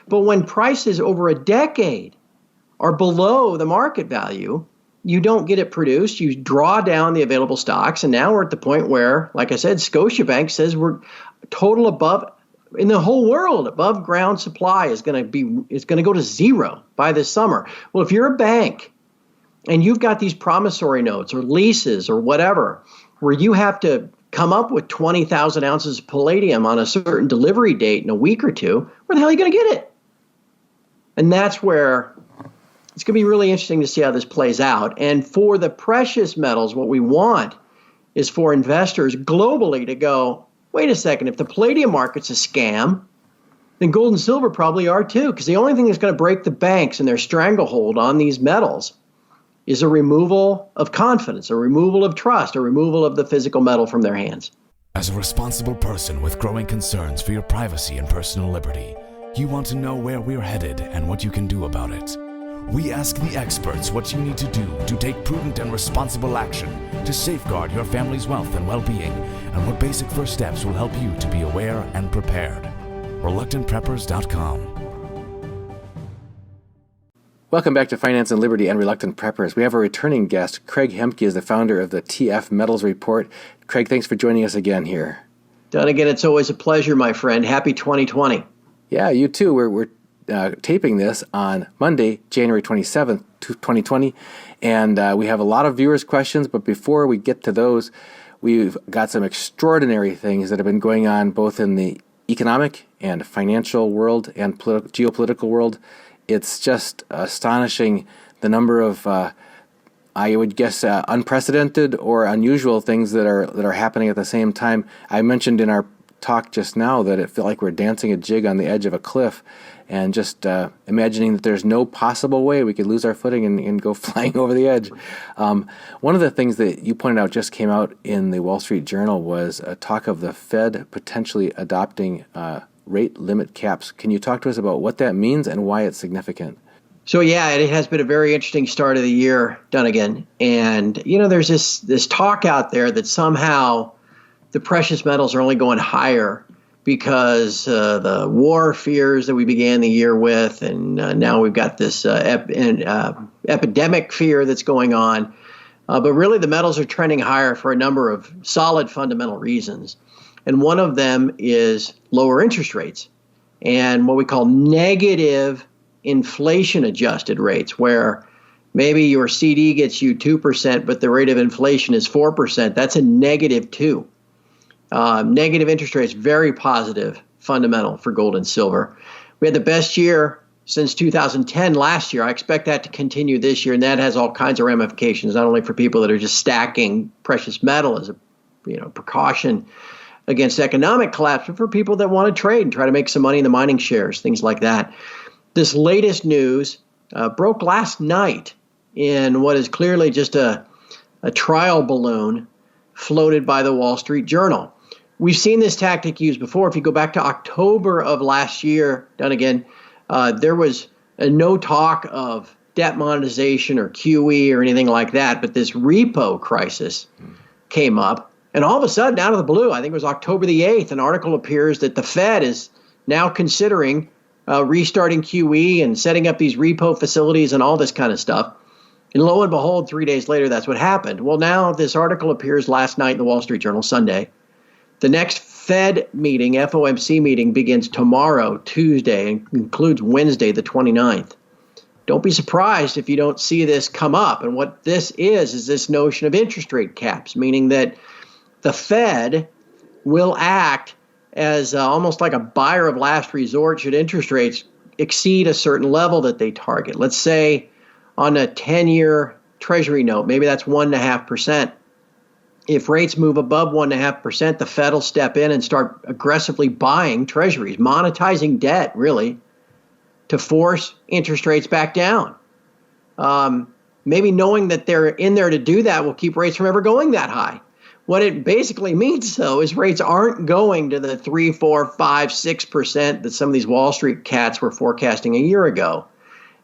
But when prices over a decade are below the market value, you don't get it produced. You draw down the available stocks. And now we're at the point where, like I said, Scotia Bank says we're total above, in the whole world, above ground supply is going to go to zero by this summer. Well, if you're a bank and you've got these promissory notes or leases or whatever, where you have to come up with 20,000 ounces of palladium on a certain delivery date in a week or two, where the hell are you going to get it? And that's where it's going to be really interesting to see how this plays out. And for the precious metals, what we want is for investors globally to go, wait a second, if the palladium market's a scam, then gold and silver probably are too, because the only thing that's going to break the banks and their stranglehold on these metals is a removal of confidence, a removal of trust, a removal of the physical metal from their hands. As a responsible person with growing concerns for your privacy and personal liberty, you want to know where we're headed and what you can do about it. We ask the experts what you need to do to take prudent and responsible action to safeguard your family's wealth and well-being, and what basic first steps will help you to be aware and prepared. ReluctantPreppers.com. Welcome back to Finance and Liberty and Reluctant Preppers. We have a returning guest. Craig Hemke is the founder of the TFMetalsReport. Craig, thanks for joining us again here. Dunnigan, it's always a pleasure, my friend. Happy 2020. Yeah, you too. We're taping this on Monday, January 27th, 2020, and we have a lot of viewers' questions, but before we get to those, we've got some extraordinary things that have been going on both in the economic and financial world and geopolitical world. It's just astonishing the number of, I would guess, unprecedented or unusual things that are happening at the same time. I mentioned in our talk just now that it felt like we're dancing a jig on the edge of a cliff, and just imagining that there's no possible way we could lose our footing and go flying over the edge. One of the things that you pointed out just came out in the Wall Street Journal was a talk of the Fed potentially adopting rate limit caps. Can you talk to us about what that means and why it's significant? So yeah, it has been a very interesting start of the year, Dunnigan. And there's this talk out there that somehow the precious metals are only going higher because the war fears that we began the year with, and now we've got this epidemic fear that's going on. But really, the metals are trending higher for a number of solid fundamental reasons. And one of them is lower interest rates and what we call negative inflation-adjusted rates, where maybe your CD gets you 2%, but the rate of inflation is 4%. That's a -2. Negative interest rates, very positive, fundamental for gold and silver. We had the best year since 2010 last year. I expect that to continue this year, and that has all kinds of ramifications, not only for people that are just stacking precious metal as a precaution against economic collapse, but for people that want to trade and try to make some money in the mining shares, things like that. This latest news broke last night in what is clearly just a trial balloon floated by the Wall Street Journal. We've seen this tactic used before. If you go back to October of last year, Dunnigan, there was no talk of debt monetization or QE or anything like that, but this repo crisis came up. And all of a sudden, out of the blue, I think it was October the 8th, an article appears that the Fed is now considering restarting QE and setting up these repo facilities and all this kind of stuff. And lo and behold, 3 days later, that's what happened. Well, now this article appears last night in the Wall Street Journal, Sunday. The next Fed meeting, FOMC meeting, begins tomorrow, Tuesday, and concludes Wednesday, the 29th. Don't be surprised if you don't see this come up. And what this is this notion of interest rate caps, meaning that the Fed will act as almost like a buyer of last resort should interest rates exceed a certain level that they target. Let's say on a 10-year Treasury note, maybe that's 1.5%. If rates move above 1.5%, the Fed will step in and start aggressively buying treasuries, monetizing debt, really, to force interest rates back down. Maybe knowing that they're in there to do that will keep rates from ever going that high. What it basically means, though, is rates aren't going to the 3, 4, 5, 6% that some of these Wall Street cats were forecasting a year ago.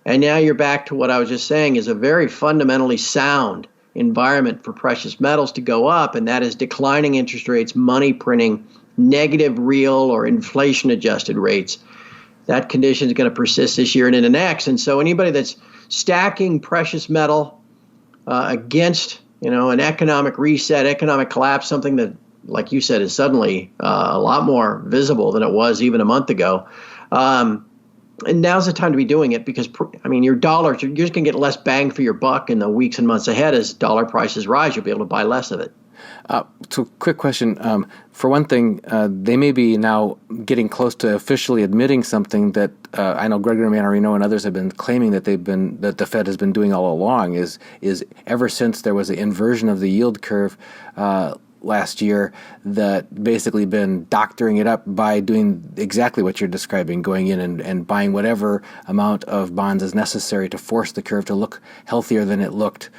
And now you're back to what I was just saying is a very fundamentally sound environment for precious metals to go up, and that is declining interest rates, money printing, negative real or inflation-adjusted rates. that condition is going to persist this year and into next. And so anybody that's stacking precious metal against, an economic reset, economic collapse, something that, like you said, is suddenly a lot more visible than it was even a month ago. And now's the time to be doing it because, your dollars, you're just going to get less bang for your buck in the weeks and months ahead as dollar prices rise. You'll be able to buy less of it. So quick question. For one thing, they may be now getting close to officially admitting something that I know Gregory Mannarino and others have been claiming that that the Fed has been doing all along is ever since there was an inversion of the yield curve last year, that basically been doctoring it up by doing exactly what you're describing, going in and buying whatever amount of bonds is necessary to force the curve to look healthier than it looked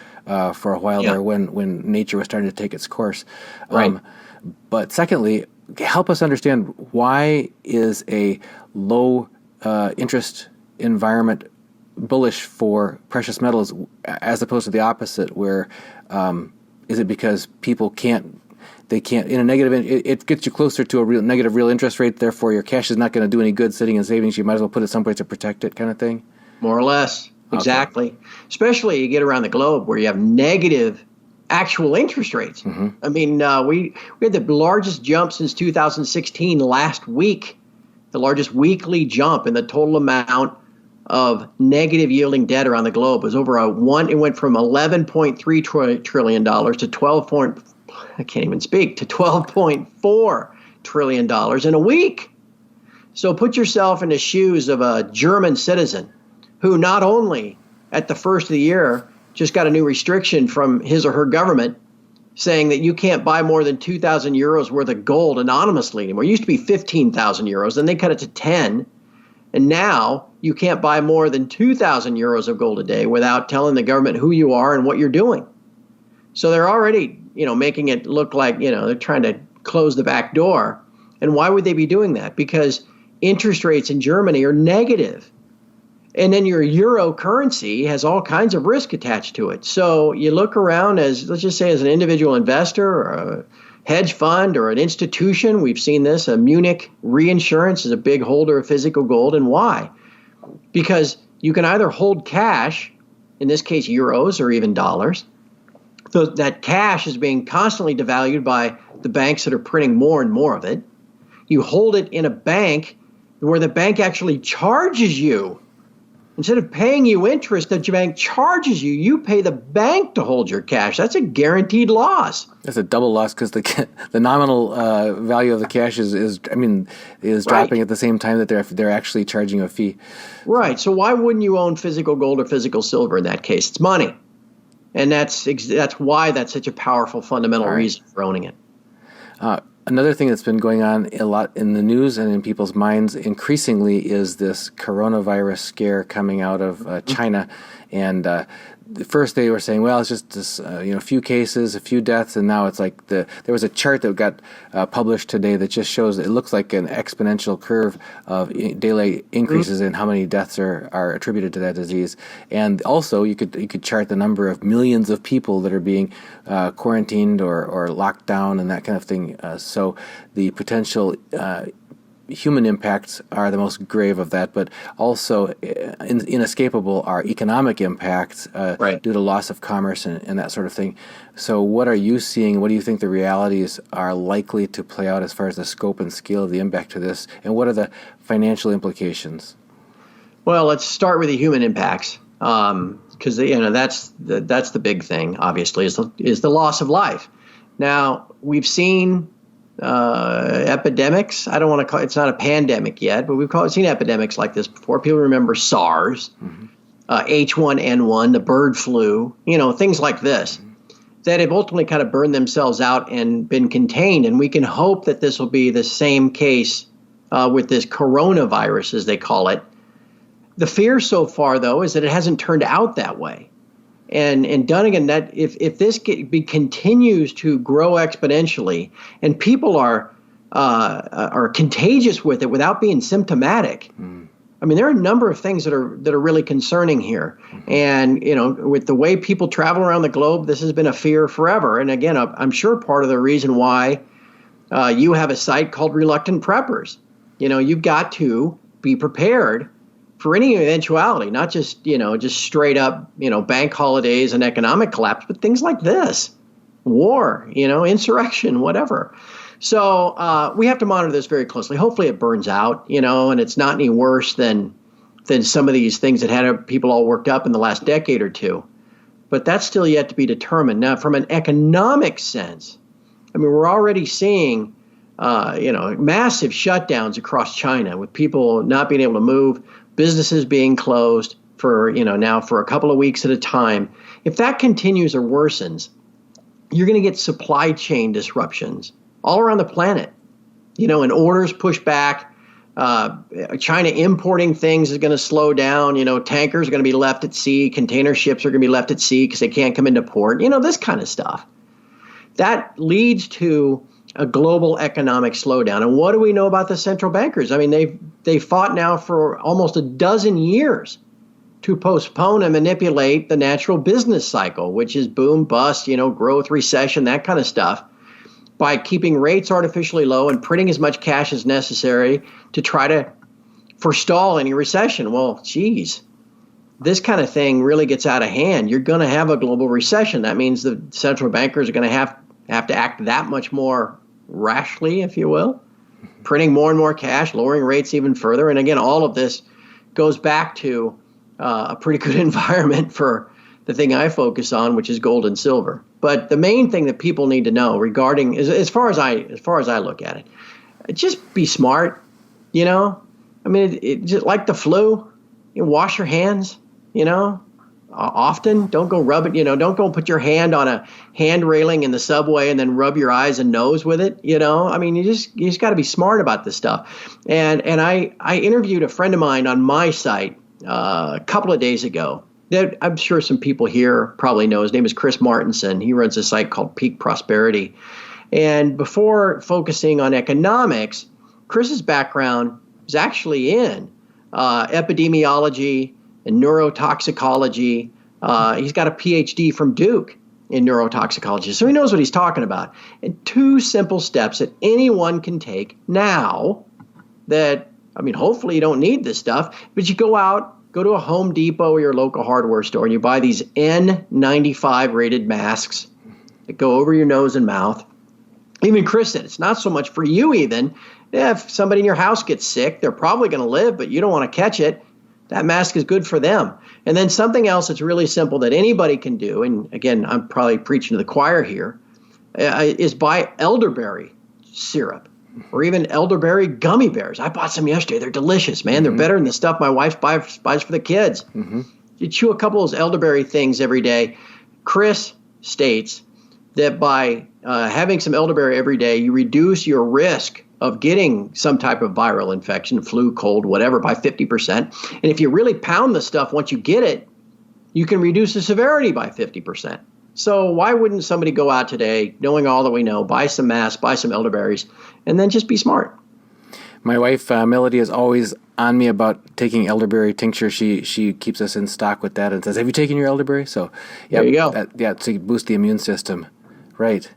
for a while there when nature was starting to take its course. Right. But secondly, help us understand, why is a low interest environment bullish for precious metals as opposed to the opposite, where is it because people can't in a negative, it gets you closer to a real negative real interest rate, therefore your cash is not going to do any good sitting in savings, you might as well put it someplace to protect it, kind of thing? More or less. Exactly. Okay. Especially you get around the globe where you have negative actual interest rates. Mm-hmm. We had the largest jump since 2016 last week, the largest weekly jump in the total amount of negative yielding debt around the globe was over it went from $11.3 trillion to $12.4 trillion in a week. So put yourself in the shoes of a German citizen who not only at the first of the year just got a new restriction from his or her government saying that you can't buy more than 2,000 euros worth of gold anonymously anymore. It used to be 15,000 euros, then they cut it to 10. And now you can't buy more than 2,000 euros of gold a day without telling the government who you are and what you're doing. So they're already, making it look like, they're trying to close the back door. And why would they be doing that? Because interest rates in Germany are negative. And then your euro currency has all kinds of risk attached to it. So you look around let's just say as an individual investor or a hedge fund or an institution. We've seen this. Munich Reinsurance is a big holder of physical gold. And why? Because you can either hold cash, in this case euros or even dollars. So that cash is being constantly devalued by the banks that are printing more and more of it. You hold it in a bank where the bank actually charges you. Instead of paying you interest that your bank charges you, you pay the bank to hold your cash. That's a guaranteed loss. That's a double loss because the nominal value of the cash is dropping at the same time that they're actually charging a fee. Right. So why wouldn't you own physical gold or physical silver in that case? It's money. And that's why that's such a powerful fundamental reason for owning it. Another thing that's been going on a lot in the news and in people's minds increasingly is this coronavirus scare coming out of China. And first they were saying, well, it's just this, a few cases, a few deaths, and now it's like there was a chart that got published today that just shows it looks like an exponential curve of daily increases in how many deaths are attributed to that disease. And also you could chart the number of millions of people that are being quarantined or locked down and that kind of thing. So the potential human impacts are the most grave of that, but also inescapable are economic impacts due to loss of commerce and that sort of thing. So what are you seeing? What do you think the realities are likely to play out as far as the scope and scale of the impact to this? And what are the financial implications? Well, let's start with the human impacts, because that's the big thing, obviously, is the loss of life. Now, we've seen epidemics. I don't want to call it's not a pandemic yet, but we've seen epidemics like this before. People remember SARS, H1N1, the bird flu, things like this that have ultimately kind of burned themselves out and been contained. And we can hope that this will be the same case with this coronavirus, as they call it. The fear so far, though, is that it hasn't turned out that way. And Dunnigan, that if this continues to grow exponentially, and people are contagious with it without being symptomatic, I mean, there are a number of things that are really concerning here. And with the way people travel around the globe, this has been a fear forever. And again, I'm sure part of the reason why you have a site called Reluctant Preppers. You've got to be prepared for any eventuality, not just, just straight up, bank holidays and economic collapse, but things like this, war, insurrection, whatever. So we have to monitor this very closely. Hopefully it burns out, and it's not any worse than some of these things that had people all worked up in the last decade or two. But that's still yet to be determined. Now, from an economic sense, we're already seeing, massive shutdowns across China with people not being able to move, businesses being closed for, now for a couple of weeks at a time. If that continues or worsens, you're going to get supply chain disruptions all around the planet, and orders pushed back. China importing things is going to slow down. Tankers are going to be left at sea. Container ships are going to be left at sea because they can't come into port. This kind of stuff. That leads to a global economic slowdown. And what do we know about the central bankers? They fought now for almost a dozen years to postpone and manipulate the natural business cycle, which is boom, bust, growth, recession, that kind of stuff, by keeping rates artificially low and printing as much cash as necessary to try to forestall any recession. Well, geez, this kind of thing really gets out of hand. You're going to have a global recession. That means the central bankers are going to have to act that much more rashly, if you will, printing more and more cash, lowering rates even further. And again, all of this goes back to a pretty good environment for the thing I focus on, which is gold and silver. But the main thing that people need to know regarding, as far as I look at it, just be smart. Just like the flu, wash your hands. Often. Don't go rub it. Don't go put your hand on a hand railing in the subway and then rub your eyes and nose with it. You just got to be smart about this stuff. And I interviewed a friend of mine on my site a couple of days ago that I'm sure some people here probably know. His name is Chris Martinson. He runs a site called Peak Prosperity. And before focusing on economics, Chris's background is actually in epidemiology and neurotoxicology. He's got a PhD from Duke in neurotoxicology. So he knows what he's talking about. And 2 simple steps that anyone can take now that, hopefully you don't need this stuff, but you go to a Home Depot or your local hardware store and you buy these N95 rated masks that go over your nose and mouth. Even Chris said it's not so much for you even. If somebody in your house gets sick, they're probably going to live, but you don't want to catch it. That mask is good for them. And then something else that's really simple that anybody can do, and again, I'm probably preaching to the choir here, is buy elderberry syrup or even elderberry gummy bears. I bought some yesterday. They're delicious, man. They're better than the stuff my wife buys for the kids. You chew a couple of those elderberry things every day. Chris states that by having some elderberry every day, you reduce your risk of getting some type of viral infection, flu, cold, whatever, by 50%. And if you really pound the stuff once you get it, you can reduce the severity by 50%. So why wouldn't somebody go out today, knowing all that we know, buy some masks, buy some elderberries, and then just be smart? My wife, Melody, is always on me about taking elderberry tincture. She keeps us in stock with that and says, have you taken your elderberry? So there you go. To boost the immune system. Right.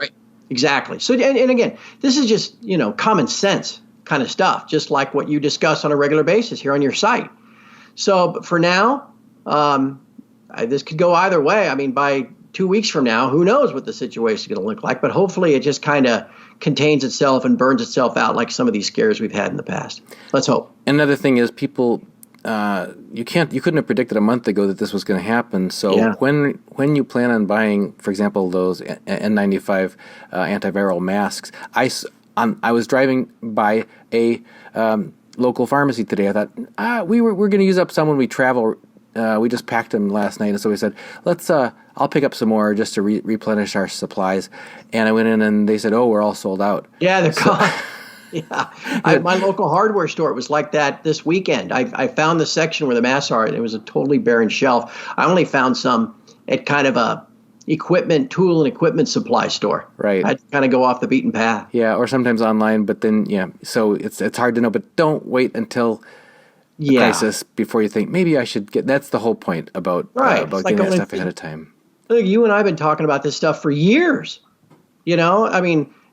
Exactly. So, and again, this is just, common sense kind of stuff, just like what you discuss on a regular basis here on your site. So but for now, this could go either way. By 2 weeks from now, who knows what the situation is going to look like, but hopefully it just kind of contains itself and burns itself out like some of these scares we've had in the past. Let's hope. Another thing is people, you couldn't have predicted a month ago that this was going to happen. So when you plan on buying, for example, those N95 antiviral masks, I was driving by a local pharmacy today. I thought we're going to use up some when we travel. We just packed them last night, and so we said, I'll pick up some more just to replenish our supplies. And I went in, and they said, we're all sold out. Yeah, they're gone. Yeah, my local hardware store, it was like that this weekend. I found the section where the masks are, and it was a totally barren shelf. I only found some at kind of a tool and equipment supply store. Right. I'd kind of go off the beaten path. Yeah, or sometimes online, but then, so it's hard to know. But don't wait until the crisis before you think, maybe I should get, that's the whole point about getting that stuff ahead of time. Look, you and I have been talking about this stuff for years.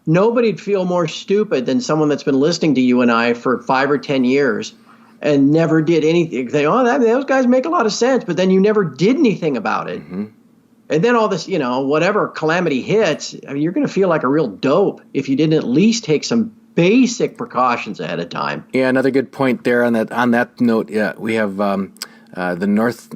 Nobody'd feel more stupid than someone that's been listening to you and I for 5 or 10 years and never did anything. They, those guys make a lot of sense, but then you never did anything about it. Mm-hmm. And then all this, whatever calamity hits, I mean, you're going to feel like a real dope if you didn't at least take some basic precautions ahead of time. Yeah, another good point there on that note. Yeah, we have the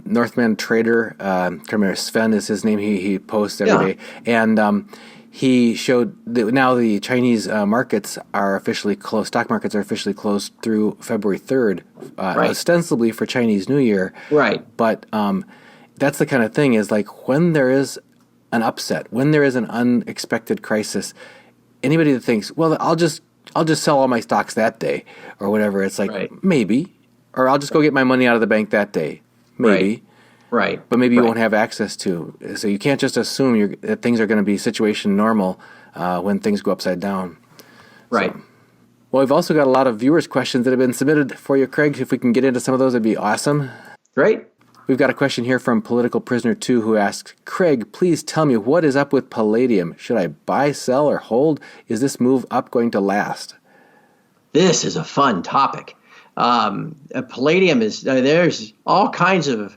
Northman trader. I can't remember, Sven is his name. He posts every day, and he showed that now the Chinese markets are officially closed. Stock markets are officially closed through February 3rd, right. ostensibly for Chinese New Year. Right. But that's the kind of thing is like when there is an upset, when there is an unexpected crisis, anybody that thinks, well, I'll just sell all my stocks that day or whatever. It's like, right. Maybe, or I'll just go get my money out of the bank that day. Maybe. Right. But maybe you won't have access to. So you can't just assume that things are going to be situation normal when things go upside down. Right. So, well, we've also got a lot of viewers' questions that have been submitted for you, Craig. If we can get into some of those, it'd be awesome. Great. We've got a question here from Political Prisoner 2 who asks, Craig, please tell me what is up with Palladium. Should I buy, sell, or hold? Is this move up going to last? This is a fun topic. Palladium is, there's all kinds of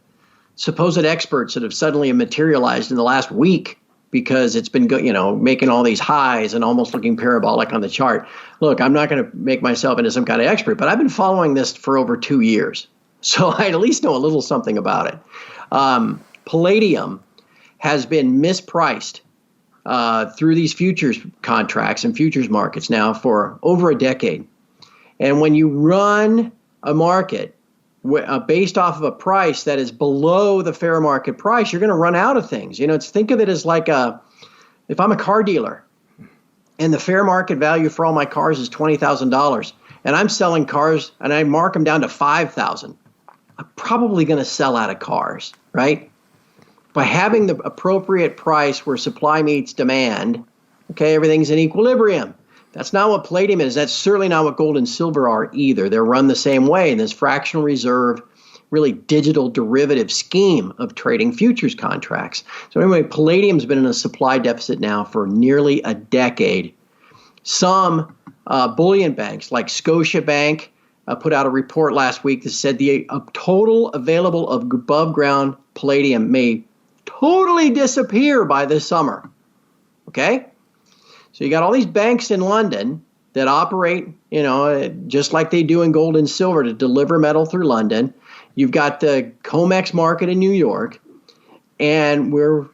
supposed experts that have suddenly materialized in the last week because it's been making all these highs and almost looking parabolic on the chart. Look, I'm not going to make myself into some kind of expert, but I've been following this for over 2 years. So I at least know a little something about it. Palladium has been mispriced through these futures contracts and futures markets now for over a decade. And when you run a market based off of a price that is below the fair market price, you're going to run out of things. Think of it as like if I'm a car dealer and the fair market value for all my cars is $20,000 and I'm selling cars and I mark them down to $5,000. I'm probably going to sell out of cars, right? By having the appropriate price where supply meets demand, okay, everything's in equilibrium. That's not what palladium is. That's certainly not what gold and silver are either. They're run the same way in this fractional reserve, really digital derivative scheme of trading futures contracts. So anyway, palladium's been in a supply deficit now for nearly a decade. Some bullion banks like Scotia Bank put out a report last week that said the total available of above ground palladium may totally disappear by this summer. Okay? So you got all these banks in London that operate, just like they do in gold and silver to deliver metal through London. You've got the Comex market in New York, and we're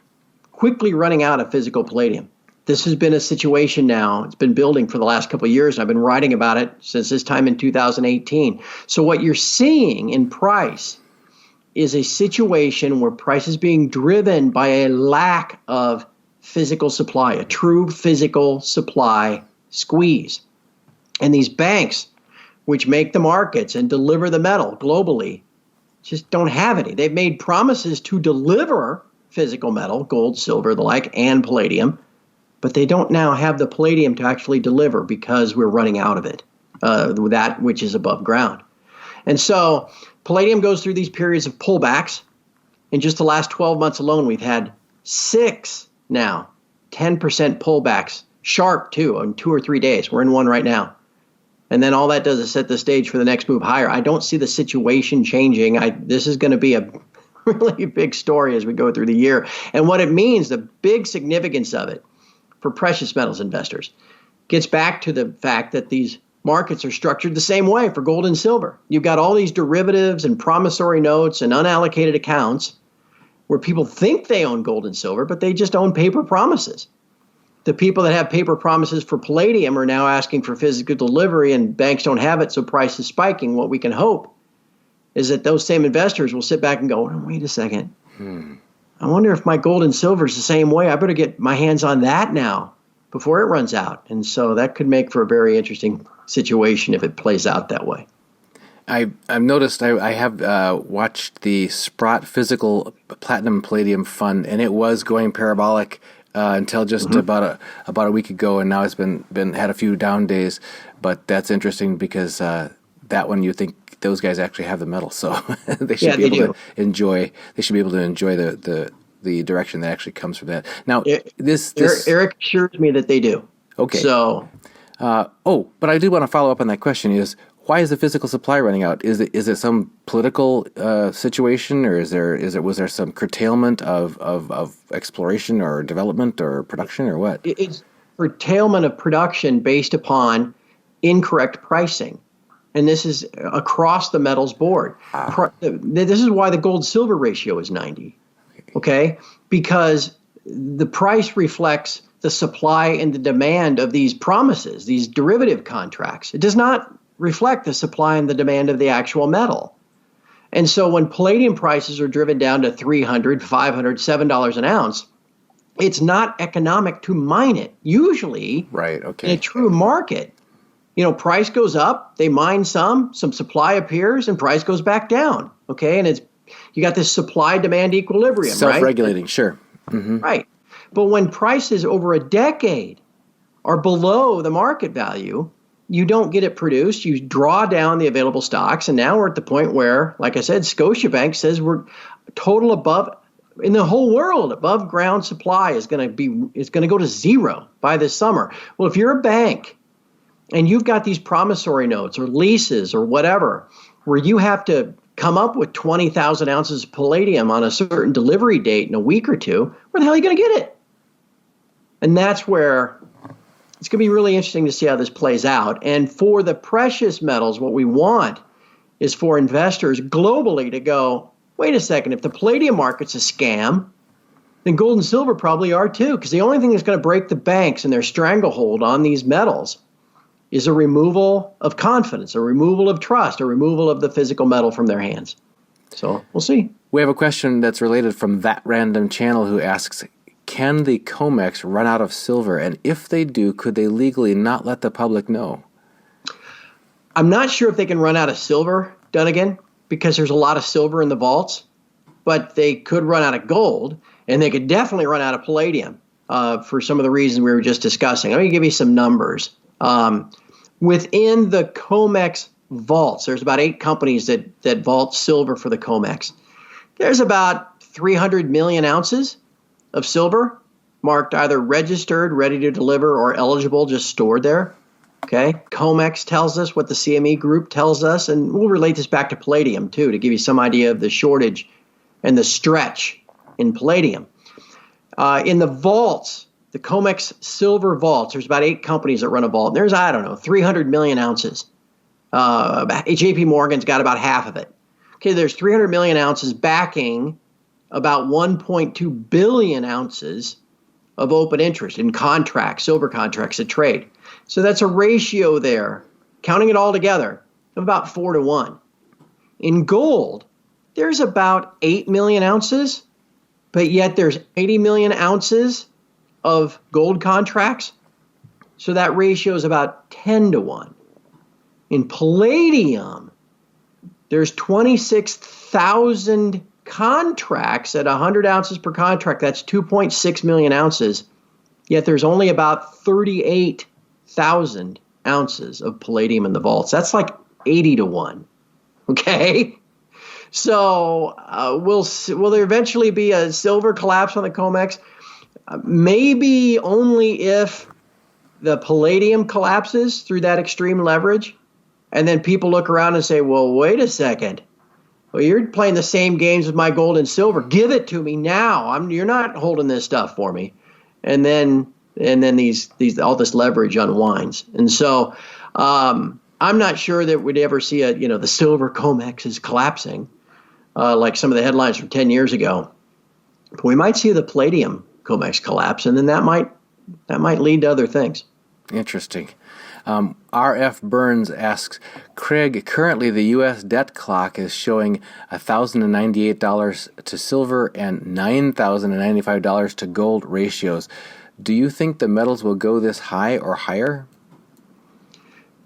quickly running out of physical palladium. This has been a situation now. It's been building for the last couple of years. I've been writing about it since this time in 2018. So what you're seeing in price is a situation where price is being driven by a lack of physical supply, a true physical supply squeeze. And these banks, which make the markets and deliver the metal globally, just don't have any. They've made promises to deliver physical metal, gold, silver, the like, and palladium, but they don't now have the palladium to actually deliver because we're running out of it, that which is above ground. And so palladium goes through these periods of pullbacks. In just the last 12 months alone, we've had 6 now, 10% pullbacks, sharp too, in 2 or 3 days. We're in one right now. And then all that does is set the stage for the next move higher. I don't see the situation changing. This is going to be a really big story as we go through the year. And what it means, the big significance of it for precious metals investors, gets back to the fact that these markets are structured the same way for gold and silver. You've got all these derivatives and promissory notes and unallocated accounts where people think they own gold and silver, but they just own paper promises. The people that have paper promises for palladium are now asking for physical delivery, and banks don't have it, so price is spiking. What we can hope is that those same investors will sit back and go, oh, wait a second. I wonder if my gold and silver is the same way. I better get my hands on that now before it runs out. And so that could make for a very interesting situation if it plays out that way. I've noticed I have watched the Sprott Physical Platinum Palladium Fund, and it was going parabolic until just about a week ago, and now it's been had a few down days. But that's interesting because that one you think those guys actually have the metal, so they should be able to enjoy. They should be able to enjoy the direction that actually comes from that. Now, Eric assures me that they do. Okay. So, but I do want to follow up on that question: is Why is the physical supply running out? Is it some political situation, or was there some curtailment of exploration or development or production, or what? It's curtailment of production based upon incorrect pricing. And this is across the metals board. This is why the gold-silver ratio is 90, okay? Because the price reflects the supply and the demand of these promises, these derivative contracts. It does not reflect the supply and the demand of the actual metal. And so when palladium prices are driven down to $300, $500, $7 an ounce, it's not economic to mine it. Usually, right, okay, in a true market, price goes up, they mine some supply appears, and price goes back down. Okay, and you got this supply-demand equilibrium, self-regulating, right? Sure. Mm-hmm. Right. But when prices over a decade are below the market value, you don't get it produced. You draw down the available stocks, and now we're at the point where, like I said, Scotia Bank says we're total above, in the whole world, above ground supply is going to go to zero by this summer. Well, if you're a bank and you've got these promissory notes or leases or whatever, where you have to come up with 20,000 ounces of palladium on a certain delivery date in a week or two, where the hell are you going to get it? And that's where it's going to be really interesting to see how this plays out. And for the precious metals, what we want is for investors globally to go, wait a second, if the palladium market's a scam, then gold and silver probably are too, because the only thing that's going to break the banks and their stranglehold on these metals is a removal of confidence, a removal of trust, a removal of the physical metal from their hands. So we'll see. We have a question that's related from That Random Channel, who asks, can the Comex run out of silver? And if they do, could they legally not let the public know? I'm not sure if they can run out of silver, Dunnigan, because there's a lot of silver in the vaults, but they could run out of gold, and they could definitely run out of palladium for some of the reasons we were just discussing. Let me give you some numbers. Within the Comex vaults, there's about 8 companies that vault silver for the Comex. There's about 300 million ounces of silver marked either registered, ready to deliver, or eligible, just stored there. Okay, Comex tells us what the CME group tells us, and we'll relate this back to palladium too to give you some idea of the shortage and the stretch in palladium. In the vaults, the Comex silver vaults, there's about 8 companies that run a vault. There's, 300 million ounces. JP Morgan's got about half of it. Okay, there's 300 million ounces backing about 1.2 billion ounces of open interest in contracts, silver contracts that trade. So that's a ratio there, counting it all together, of about 4-1. In gold, there's about 8 million ounces, but yet there's 80 million ounces of gold contracts. So that ratio is about 10-1. In palladium, there's 26,000 contracts at 100 ounces per contract. That's 2.6 million ounces. Yet there's only about 38,000 ounces of palladium in the vaults. That's like 80-1. Okay? So will there eventually be a silver collapse on the Comex? Maybe only if the palladium collapses through that extreme leverage. And then people look around and say, well, wait a second. Well, you're playing the same games with my gold and silver. Give it to me now. You're not holding this stuff for me. And then these all this leverage unwinds. And so I'm not sure that we'd ever see the silver Comex is collapsing like some of the headlines from 10 years ago. But we might see the palladium Comex collapse, and then that might lead to other things. Interesting. R.F. Burns asks, Craig, currently the U.S. debt clock is showing $1,098 to silver and $9,095 to gold ratios. Do you think the metals will go this high or higher?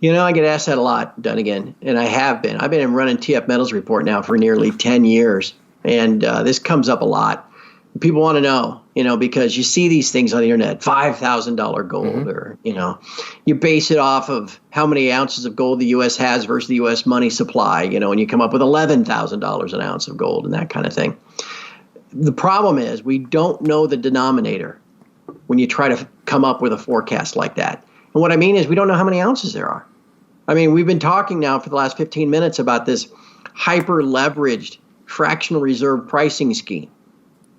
I get asked that a lot, Dunnigan, and I have been. I've been running TFMetalsReport now for nearly 10 years, and this comes up a lot. People want to know, because you see these things on the internet, $5,000 gold, or, you base it off of how many ounces of gold the U.S. has versus the U.S. money supply, and you come up with $11,000 an ounce of gold and that kind of thing. The problem is we don't know the denominator when you try to come up with a forecast like that. And what I mean is we don't know how many ounces there are. I mean, we've been talking now for the last 15 minutes about this hyper leveraged fractional reserve pricing scheme,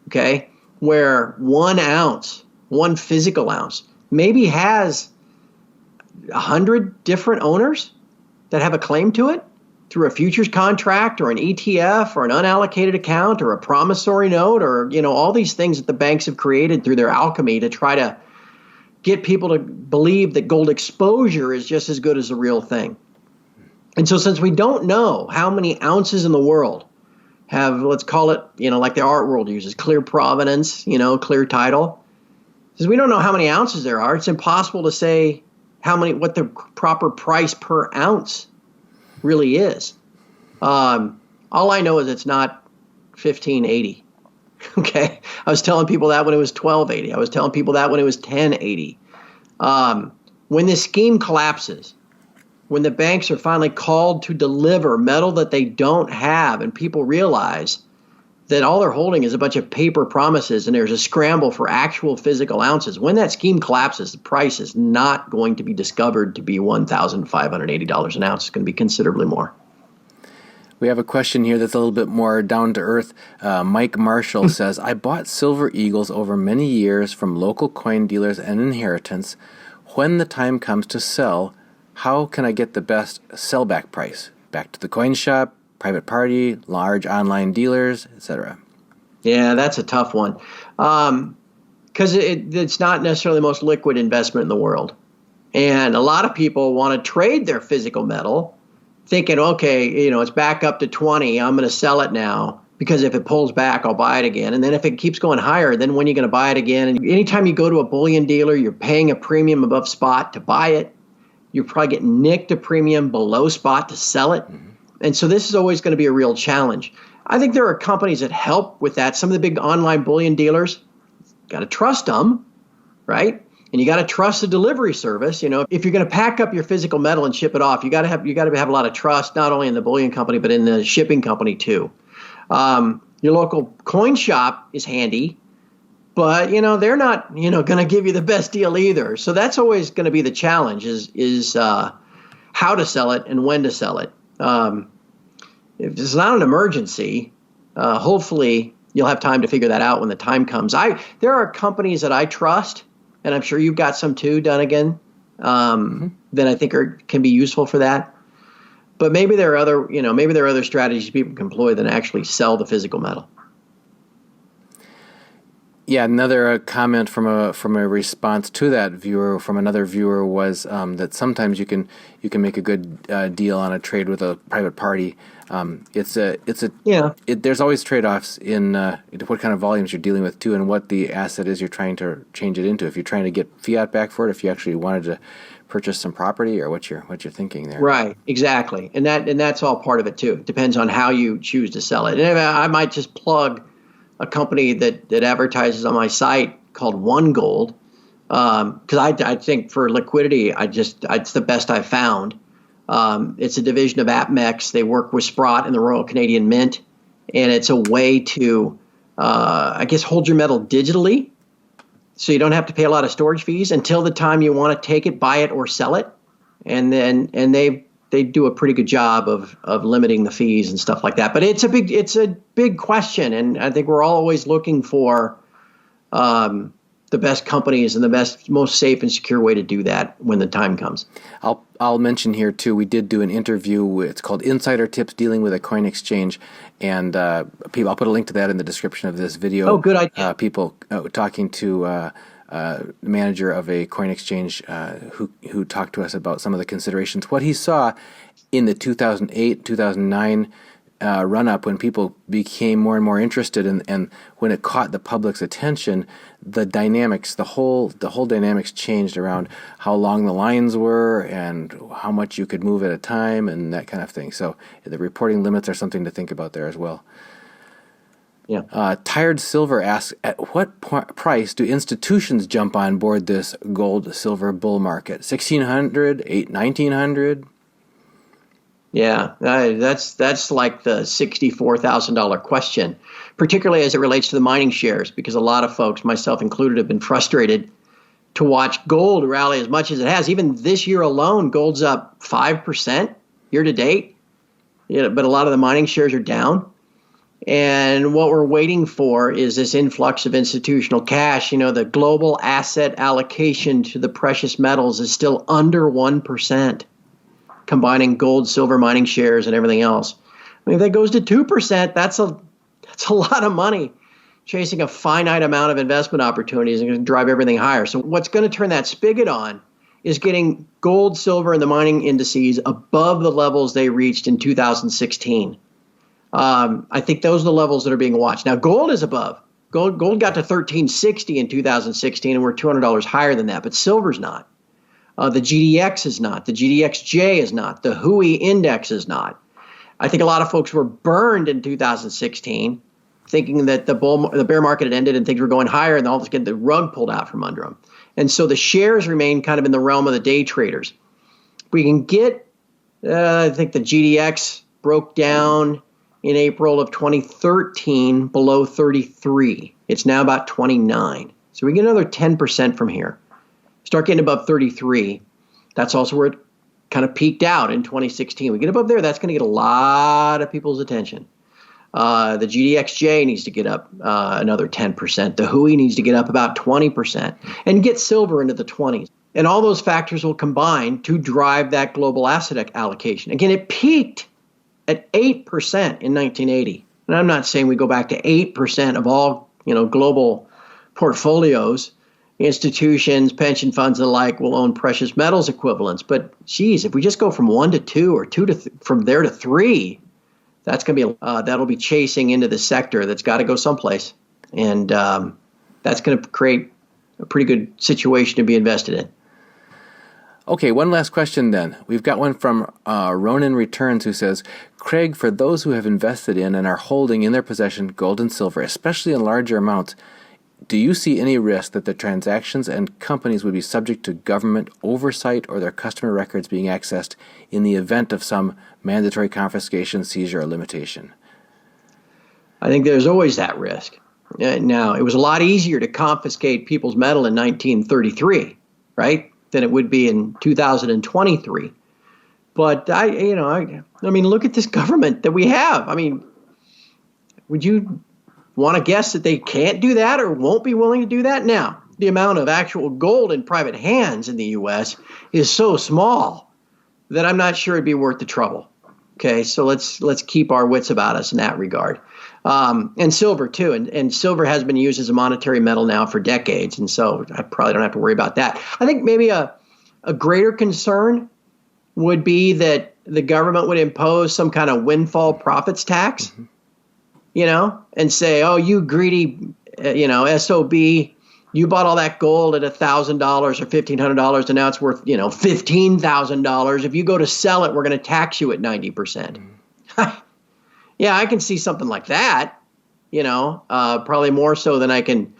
okay, where 1 ounce, 1 physical ounce, maybe has 100 different owners that have a claim to it through a futures contract or an ETF or an unallocated account or a promissory note or, all these things that the banks have created through their alchemy to try to get people to believe that gold exposure is just as good as the real thing. And so since we don't know how many ounces in the world have, let's call it, like the art world uses, clear provenance, clear title, since we don't know how many ounces there are, it's impossible to say what the proper price per ounce really is. All I know is it's not $15.80. Okay, I was telling people that when it was $12.80. I was telling people that when it was $10.80. When this scheme collapses, when the banks are finally called to deliver metal that they don't have, and people realize that all they're holding is a bunch of paper promises, and there's a scramble for actual physical ounces. When that scheme collapses, the price is not going to be discovered to be $1,580 an ounce. It's going to be considerably more. We have a question here that's a little bit more down to earth. Mike Marshall says, I bought Silver Eagles over many years from local coin dealers and inheritance. When the time comes to sell, how can I get the best sellback price? Back to the coin shop, private party, large online dealers, etc. Yeah, that's a tough one. Because it's not necessarily the most liquid investment in the world. And a lot of people want to trade their physical metal thinking, okay, it's back up to 20. I'm going to sell it now because if it pulls back, I'll buy it again. And then if it keeps going higher, then when are you going to buy it again? And anytime you go to a bullion dealer, you're paying a premium above spot to buy it. You're probably getting nicked a premium below spot to sell it. Mm-hmm. And so this is always going to be a real challenge. I think there are companies that help with that. Some of the big online bullion dealers, got to trust them, right? And you got to trust the delivery service. If you're going to pack up your physical metal and ship it off, you got to have a lot of trust, not only in the bullion company, but in the shipping company too. Your local coin shop is handy, but they're not going to give you the best deal either. So that's always going to be the challenge is how to sell it and when to sell it. If it's not an emergency, hopefully you'll have time to figure that out when the time comes. There are companies that I trust, and I'm sure you've got some too, Dunnigan, that I think can be useful for that. But maybe there are other strategies people can employ than actually sell the physical metal. Yeah, another comment from a response to that viewer from another viewer was that sometimes you can make a good deal on a trade with a private party. There's always trade-offs in what kind of volumes you're dealing with too, and what the asset is you're trying to change it into. If you're trying to get fiat back for it, if you actually wanted to purchase some property, or what you're thinking there. Right, exactly, and that's all part of it too. It depends on how you choose to sell it. And I might just plug a company that advertises on my site called One Gold, because I think for liquidity, it's the best I've found. It's a division of APMEX. They work with Sprott and the Royal Canadian Mint, and it's a way to, hold your metal digitally, so you don't have to pay a lot of storage fees until the time you want to take it, buy it, or sell it, and they do a pretty good job of limiting the fees and stuff like that. But it's a big question, and I think we're always looking for the best companies and the most safe and secure way to do that when the time comes. I'll mention here too, we did do an interview. It's called Insider Tips Dealing with a Coin Exchange, and I'll put a link to that in the description of this video. Oh, good idea. People talking to the manager of a coin exchange who talked to us about some of the considerations. What he saw in the 2008, 2009 run-up, when people became more and more interested, and when it caught the public's attention, the whole dynamics changed around how long the lines were and how much you could move at a time and that kind of thing. So the reporting limits are something to think about there as well. Yeah. Tired Silver asks, at what price do institutions jump on board this gold-silver bull market? $1,600, $1,900? Yeah, that's like the $64,000 question, particularly as it relates to the mining shares, because a lot of folks, myself included, have been frustrated to watch gold rally as much as it has. Even this year alone, gold's up 5% year to date. But a lot of the mining shares are down. And what we're waiting for is this influx of institutional cash. The global asset allocation to the precious metals is still under 1%, combining gold, silver, mining shares, and everything else. If that goes to 2%, that's a lot of money chasing a finite amount of investment opportunities and going to drive everything higher. So what's going to turn that spigot on is getting gold, silver, and the mining indices above the levels they reached in 2016. I think those are the levels that are being watched. Now, gold is above. Gold got to $1,360 in 2016, and we're $200 higher than that, but silver's not. The GDX is not. The GDXJ is not. The HUI index is not. I think a lot of folks were burned in 2016, thinking that the bear market had ended and things were going higher, and all of a sudden the rug pulled out from under them. And so the shares remain kind of in the realm of the day traders. We can get, I think the GDX broke down in April of 2013 below 33. It's now about 29. So we get another 10% from here. Start getting above 33. That's also where it kind of peaked out in 2016. We get above there, that's going to get a lot of people's attention. The GDXJ needs to get up another 10%. The HUI needs to get up about 20% and get silver into the 20s. And all those factors will combine to drive that global asset allocation. Again, it peaked at 8% in 1980. And I'm not saying we go back to 8% of all, global portfolios. Institutions, pension funds, and the like will own precious metals equivalents. But geez, if we just go from 1 to 2 or 2 to from there to 3, that's going to be that'll be chasing into the sector that's got to go someplace, and that's going to create a pretty good situation to be invested in. Okay, one last question then. We've got one from Ronan Returns who says, Craig, for those who have invested in and are holding in their possession gold and silver, especially in larger amounts, do you see any risk that the transactions and companies would be subject to government oversight or their customer records being accessed in the event of some mandatory confiscation, seizure, or limitation? I think there's always that risk. Now, it was a lot easier to confiscate people's metal in 1933, right, than it would be in 2023. But I mean, look at this government that we have. I mean, would you want to guess that they can't do that or won't be willing to do that? Now, the amount of actual gold in private hands in the U.S. is so small that I'm not sure it'd be worth the trouble. Okay, so let's keep our wits about us in that regard. And silver too, and silver has been used as a monetary metal now for decades, and so I probably don't have to worry about that. I think maybe a greater concern would be that the government would impose some kind of windfall profits tax. Mm-hmm. And say, oh, you greedy, SOB, you bought all that gold at $1,000 or $1,500, and now it's worth, $15,000. If you go to sell it, we're going to tax you at 90%. Yeah, I can see something like that, probably more so than I can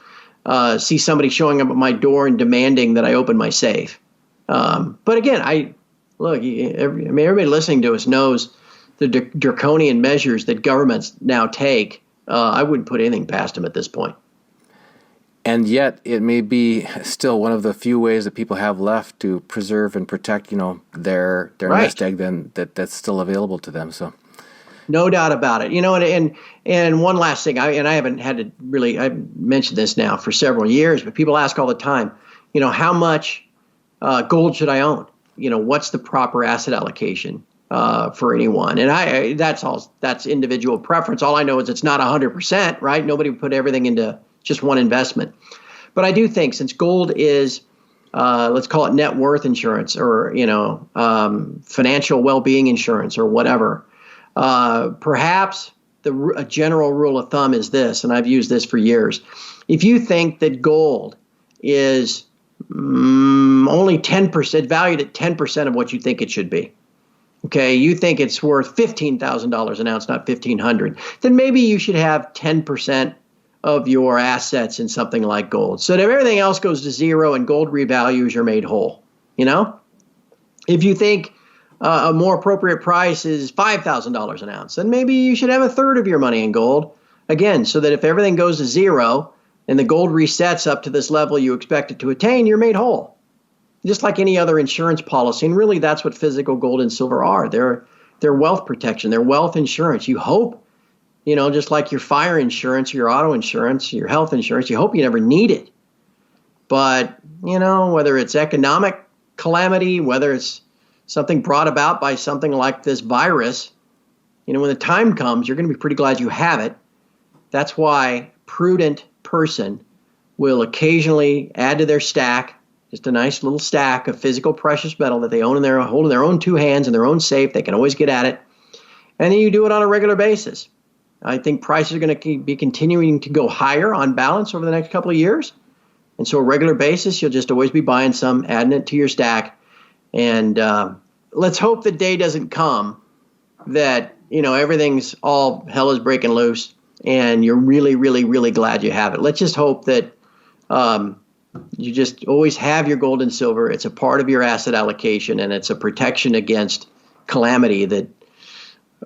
see somebody showing up at my door and demanding that I open my safe. But again, everybody listening to us knows the draconian measures that governments now take. I wouldn't put anything past them at this point. And yet, it may be still one of the few ways that people have left to preserve and protect, their right. nest egg then that's still available to them. So, no doubt about it. And one last thing. I haven't had to really. I've mentioned this now for several years, but people ask all the time. How much gold should I own? What's the proper asset allocation for anyone? And that's individual preference. All I know is it's not 100%, right? Nobody would put everything into just one investment. But I do think since gold is, let's call it net worth insurance or, financial well-being insurance or whatever, perhaps a general rule of thumb is this, and I've used this for years. If you think that gold is only 10%, valued at 10% of what you think it should be, okay, you think it's worth $15,000 an ounce, not $1,500, then maybe you should have 10% of your assets in something like gold. So that if everything else goes to zero and gold revalues, you're made whole, If you think a more appropriate price is $5,000 an ounce, then maybe you should have a third of your money in gold, again, so that if everything goes to zero and the gold resets up to this level you expect it to attain, you're made whole. Just like any other insurance policy. And really, that's what physical gold and silver are. They're wealth protection. They're wealth insurance. You hope, just like your fire insurance, your auto insurance, your health insurance, you hope you never need it. But, whether it's economic calamity, whether it's something brought about by something like this virus, when the time comes, you're going to be pretty glad you have it. That's why a prudent person will occasionally add to their stack just a nice little stack of physical precious metal that they hold in their own two hands in their own safe. They can always get at it. And then you do it on a regular basis. I think prices are going to be continuing to go higher on balance over the next couple of years. And so a regular basis, you'll just always be buying some, adding it to your stack. And let's hope the day doesn't come that, everything's all hell is breaking loose and you're really, really, really glad you have it. Let's just hope that you just always have your gold and silver. It's a part of your asset allocation, and it's a protection against calamity that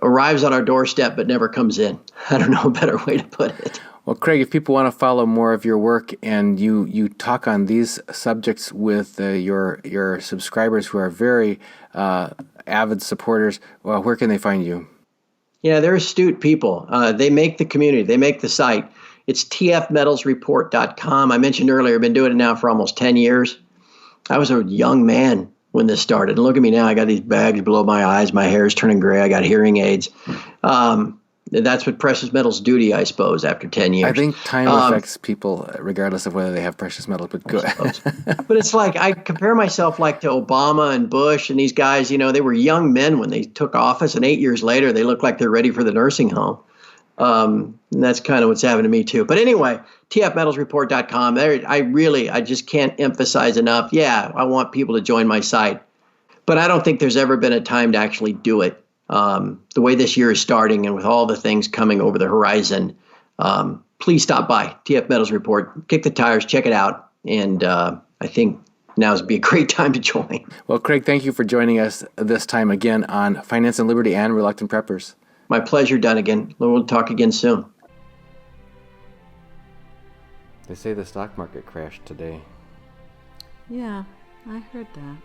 arrives on our doorstep but never comes in. I don't know a better way to put it. Well, Craig, if people want to follow more of your work and you talk on these subjects with your subscribers who are very avid supporters, well, where can they find you? Yeah, they're astute people. They make the community. They make the site. It's TFMetalsReport.com. I mentioned earlier, I've been doing it now for almost 10 years. I was a young man when this started. And look at me now. I got these bags below my eyes. My hair is turning gray. I got hearing aids. That's what precious metals do to you, I suppose, after 10 years. I think time affects people regardless of whether they have precious metals, but good. But it's like I compare myself like to Obama and Bush and these guys, they were young men when they took office, and 8 years later, they look like they're ready for the nursing home. And that's kind of what's happened to me too. But anyway, TFMetalsReport.com. I just can't emphasize enough. Yeah, I want people to join my site, but I don't think there's ever been a time to actually do it. The way this year is starting and with all the things coming over the horizon, please stop by TF Metals Report, kick the tires, check it out. And I think now would be a great time to join. Well, Craig, thank you for joining us this time again on Finance and Liberty and Reluctant Preppers. My pleasure, Dunnigan. We'll talk again soon. They say the stock market crashed today. Yeah, I heard that.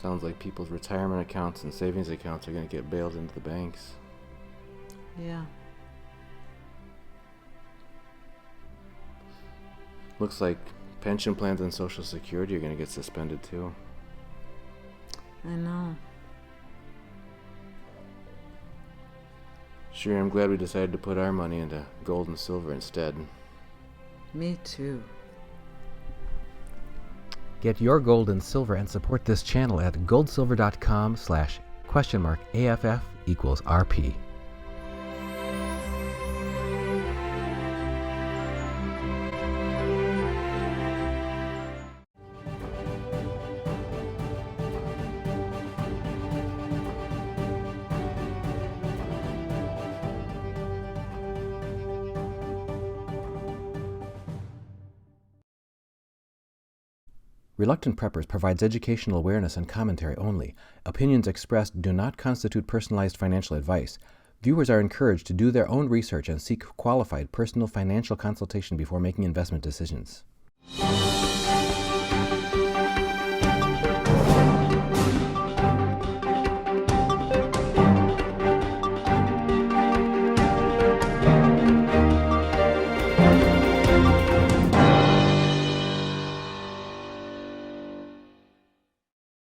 Sounds like people's retirement accounts and savings accounts are going to get bailed into the banks. Yeah. Looks like pension plans and Social Security are going to get suspended too. I know. Sure, I'm glad we decided to put our money into gold and silver instead. Me too. Get your gold and silver and support this channel at goldsilver.com/?AFF=RP. Reluctant Preppers provides educational awareness and commentary only. Opinions expressed do not constitute personalized financial advice. Viewers are encouraged to do their own research and seek qualified personal financial consultation before making investment decisions.